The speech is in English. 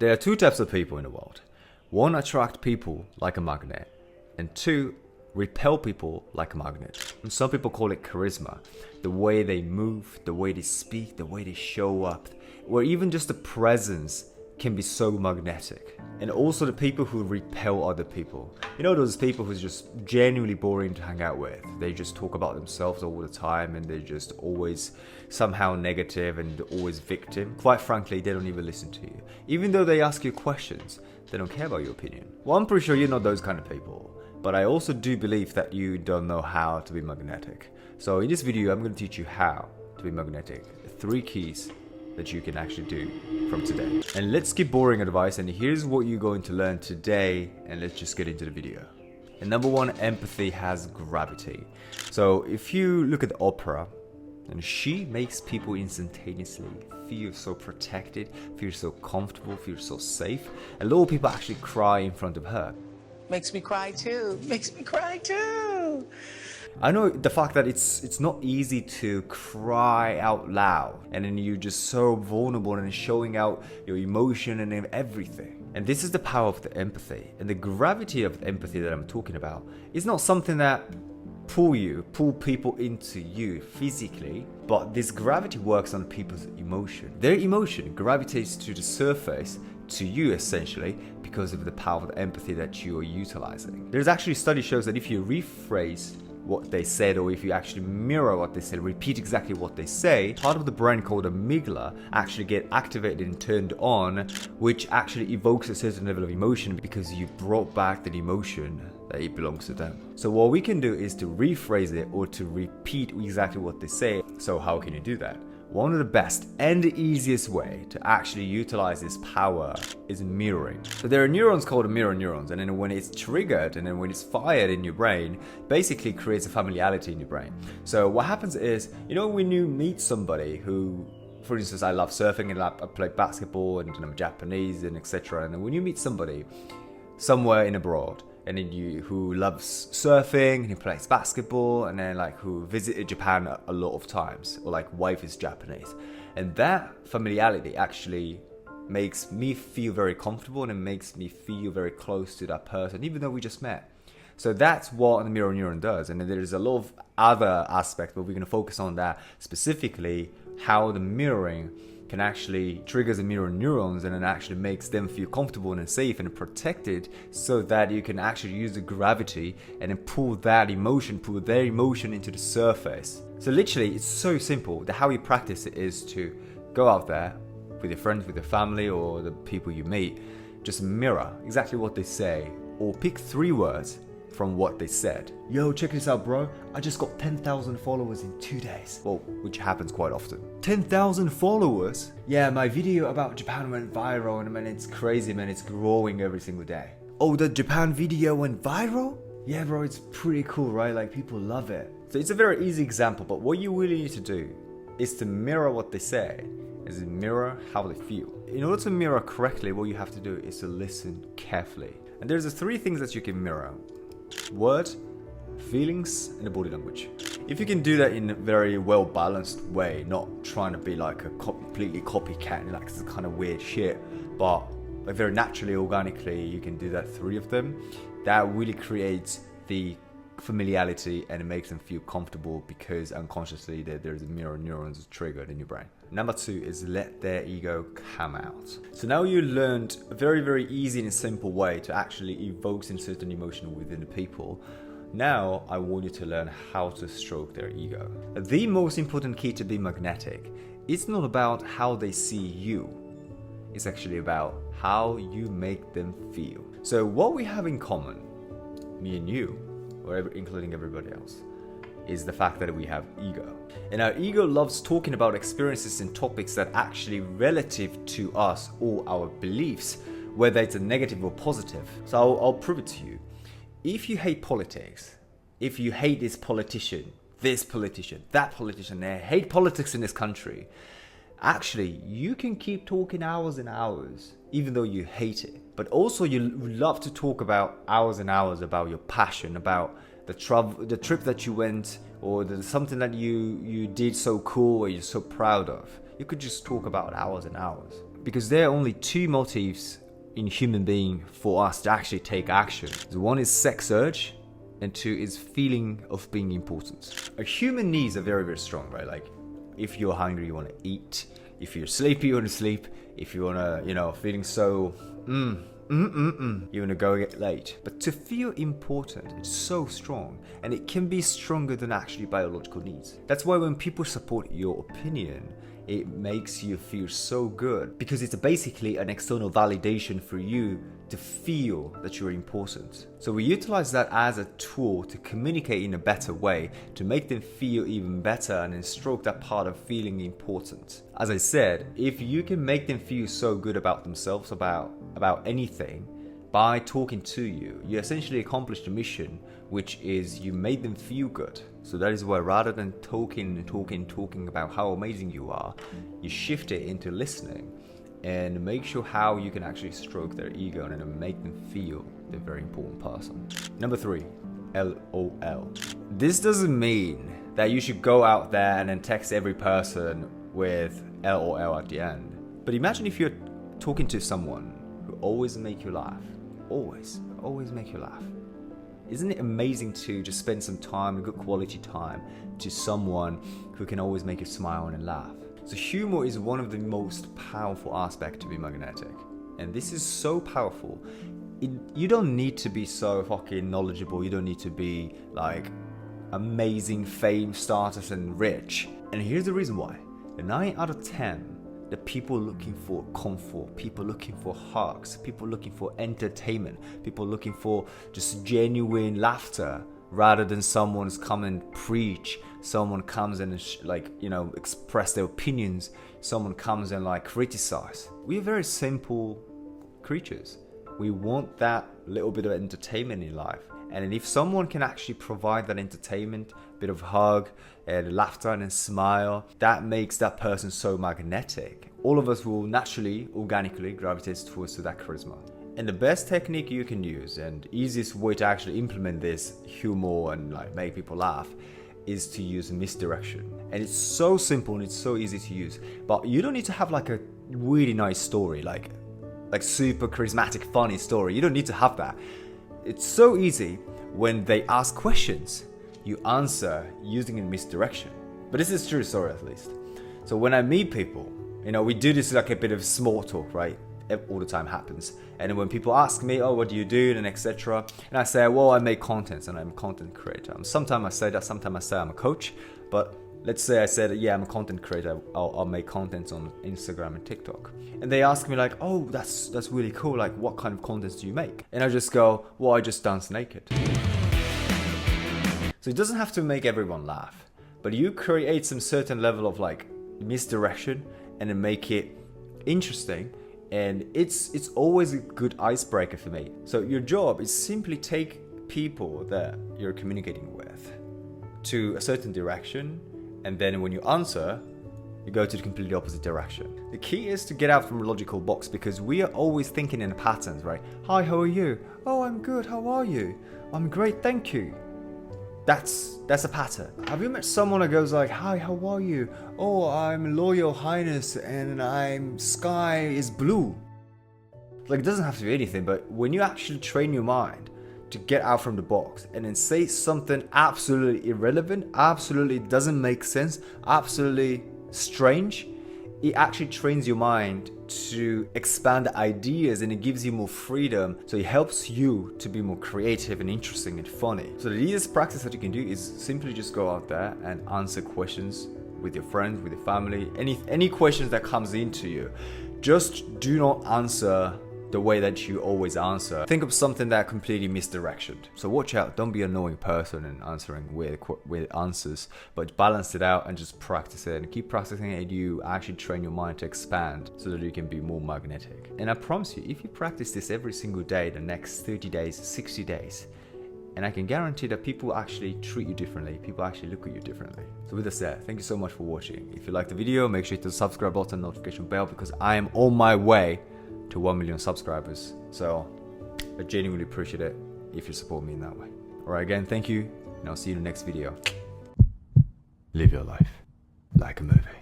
There are two types of people in the world. One, attract people like a magnet, and two, repel people like a magnet. And some people call it charisma. The way they move, the way they speak, the way they show up, or even just the presence can be so magnetic. And also the people who repel other people. You know those people who's just genuinely boring to hang out with. They just talk about themselves all the time and they're just always somehow negative and always victim. Quite frankly, they don't even listen to you. Even though they ask you questions, they don't care about your opinion. Well, I'm pretty sure you're not those kind of people. But I also do believe that you don't know how to be magnetic. So in this video, I'm going to teach you how to be magnetic. 3 keys that you can actually do from today. And let's skip boring advice, and here's what you're going to learn today, and let's just get into the video. And number 1, empathy has gravity. So if you look at Oprah, and she makes people instantaneously feel so protected, feel so comfortable, feel so safe. A lot of people actually cry in front of her. Makes me cry too. Makes me cry too. I know the fact that it's not easy to cry out loud, and then you're just so vulnerable and showing out your emotion and everything. And this is the power of the empathy. And the gravity of the empathy that I'm talking about is not something that pull people into you physically, but this gravity works on people's emotion. Their emotion gravitates to the surface, to you essentially, because of the power of the empathy that you are utilizing. There's actually a study shows that if you rephrase what they said, or if you actually mirror what they said, repeat exactly what they say, part of the brain called amygdala actually get activated and turned on, which actually evokes a certain level of emotion because you brought back that emotion that it belongs to them. So what we can do is to rephrase it or to repeat exactly what they say. So how can you do that? One of the best and the easiest way to actually utilize this power is mirroring. So there are neurons called mirror neurons, and then when it's triggered and then when it's fired in your brain, basically creates a familiarity in your brain. So what happens is, you know, when you meet somebody who, for instance, I love surfing and I play basketball and I'm Japanese and etc. And when you meet somebody somewhere in abroad, and then who loves surfing and who plays basketball and then like who visited Japan a lot of times, or like wife is Japanese, and that familiarity actually makes me feel very comfortable and it makes me feel very close to that person even though we just met. So that's what the mirror neuron does. And then there's a lot of other aspects, but we're going to focus on that specifically, how the mirroring can actually trigger the mirror neurons and it actually makes them feel comfortable and safe and protected, so that you can actually use the gravity and then pull their emotion into the surface. So literally, it's so simple. How you practice it is to go out there with your friends, with your family, or the people you meet, just mirror exactly what they say, or pick 3 words from what they said. Yo, check this out, bro. I just got 10,000 followers in 2 days. Well, which happens quite often. 10,000 followers? Yeah, my video about Japan went viral, and man, it's crazy, man. It's growing every single day. Oh, the Japan video went viral? Yeah, bro, it's pretty cool, right? Like, people love it. So it's a very easy example, but what you really need to do is to mirror what they say, is mirror how they feel. In order to mirror correctly, what you have to do is to listen carefully. And there's 3 things that you can mirror: word, feelings, and the body language. If you can do that in a very well balanced way, not trying to be like a completely copycat and like some kind of weird shit, but like very naturally, organically, you can do that 3 of them. That really creates the familiarity and it makes them feel comfortable because unconsciously there's a mirror neurons triggered in your brain. Number 2 is let their ego come out. So now you learned a very, very easy and simple way to actually evoke some certain emotion within the people. Now I want you to learn how to stroke their ego. The most important key to be magnetic, it's not about how they see you. It's actually about how you make them feel. So what we have in common, me and you, or including everybody else, is the fact that we have ego. And our ego loves talking about experiences and topics that actually relative to us or our beliefs, whether it's a negative or positive. So I'll prove it to you. If you hate politics, if you hate this politician, that politician, they hate politics in this country, actually you can keep talking hours and hours even though you hate it. But also you love to talk about hours and hours about your passion, about the trip that you went, or something that you did so cool or you're so proud of. You could just talk about hours and hours. Because there are only two motives in human being for us to actually take action. So one is sex urge, and two is feeling of being important. Our human needs are very, very strong, right? Like if you're hungry, you want to eat. If you're sleepy, you want to sleep. If you want to, feeling so, you want to go get late. But to feel important, it's so strong, and it can be stronger than actually biological needs. That's why when people support your opinion, it makes you feel so good, because it's basically an external validation for you to feel that you're important. So we utilize that as a tool to communicate in a better way, to make them feel even better and then stroke that part of feeling important. As I said, if you can make them feel so good about themselves, about anything, by talking to you, you essentially accomplished the mission, which is you made them feel good. So that is why rather than talking about how amazing you are, you shift it into listening and make sure how you can actually stroke their ego and then make them feel they're a very important person. Number 3, LOL. This doesn't mean that you should go out there and then text every person with LOL at the end. But imagine if you're talking to someone who always make you laugh. Always make you laugh. Isn't it amazing to just spend some time, a good quality time, to someone who can always make you smile and laugh? So humor is one of the most powerful aspects to be magnetic. And this is so powerful. You don't need to be so fucking knowledgeable. You don't need to be like amazing fame, status, and rich. And here's the reason why. The 9 out of 10, the people looking for comfort, people looking for hugs, people looking for entertainment, people looking for just genuine laughter, rather than someone's come and preach, someone comes and express their opinions, someone comes and criticize. We are very simple creatures. We want that little bit of entertainment in life. And if someone can actually provide that entertainment, bit of hug and laughter and a smile, that makes that person so magnetic. All of us will naturally, organically gravitate towards that charisma. And the best technique you can use, and easiest way to actually implement this humor and make people laugh, is to use misdirection. And it's so simple and it's so easy to use. But you don't need to have a really nice story, like super charismatic, funny story. You don't need to have that. It's so easy. When they ask questions, you answer using a misdirection. But this is true story at least. So when I meet people, we do this a bit of small talk, right? All the time happens. And when people ask me, oh, what do you do, and etc., and I say, well, I make content and I'm a content creator. Sometimes I say that, sometimes I say I'm a coach. But let's say I said, yeah, I'm a content creator. I'll make content on Instagram and TikTok. And they ask me oh, that's really cool. What kind of contents do you make? And I just go, well, I just dance naked. So it doesn't have to make everyone laugh, but you create some certain level of misdirection and then make it interesting. And it's always a good icebreaker for me. So your job is simply take people that you're communicating with to a certain direction, and then when you answer, you go to the completely opposite direction. The key is to get out from a logical box, because we are always thinking in patterns, right? Hi, how are you? Oh, I'm good. How are you? I'm great, thank you. That's a pattern. Have you met someone that goes hi, how are you? Oh, I'm Royal Highness and sky is blue. It doesn't have to be anything, but when you actually train your mind to get out from the box and then say something absolutely irrelevant, absolutely doesn't make sense, absolutely strange, it actually trains your mind to expand ideas, and it gives you more freedom. So it helps you to be more creative and interesting and funny. So the easiest practice that you can do is simply just go out there and answer questions with your friends, with your family, any questions that comes into you. Just do not answer the way that you always answer. Think of something that completely misdirected. So watch out, don't be an annoying person and answering weird answers, but balance it out and just practice it and keep practicing it. You actually train your mind to expand so that you can be more magnetic. And I promise you, if you practice this every single day, the next 30 days, 60 days, and I can guarantee that people actually treat you differently. People actually look at you differently. So with that said, thank you so much for watching. If you liked the video, make sure you hit the subscribe button, notification bell, because I am on my way to 1 million subscribers. So I genuinely appreciate it if you support me in that way. Alright, again, thank you, and I'll see you in the next video. Live your life like a movie.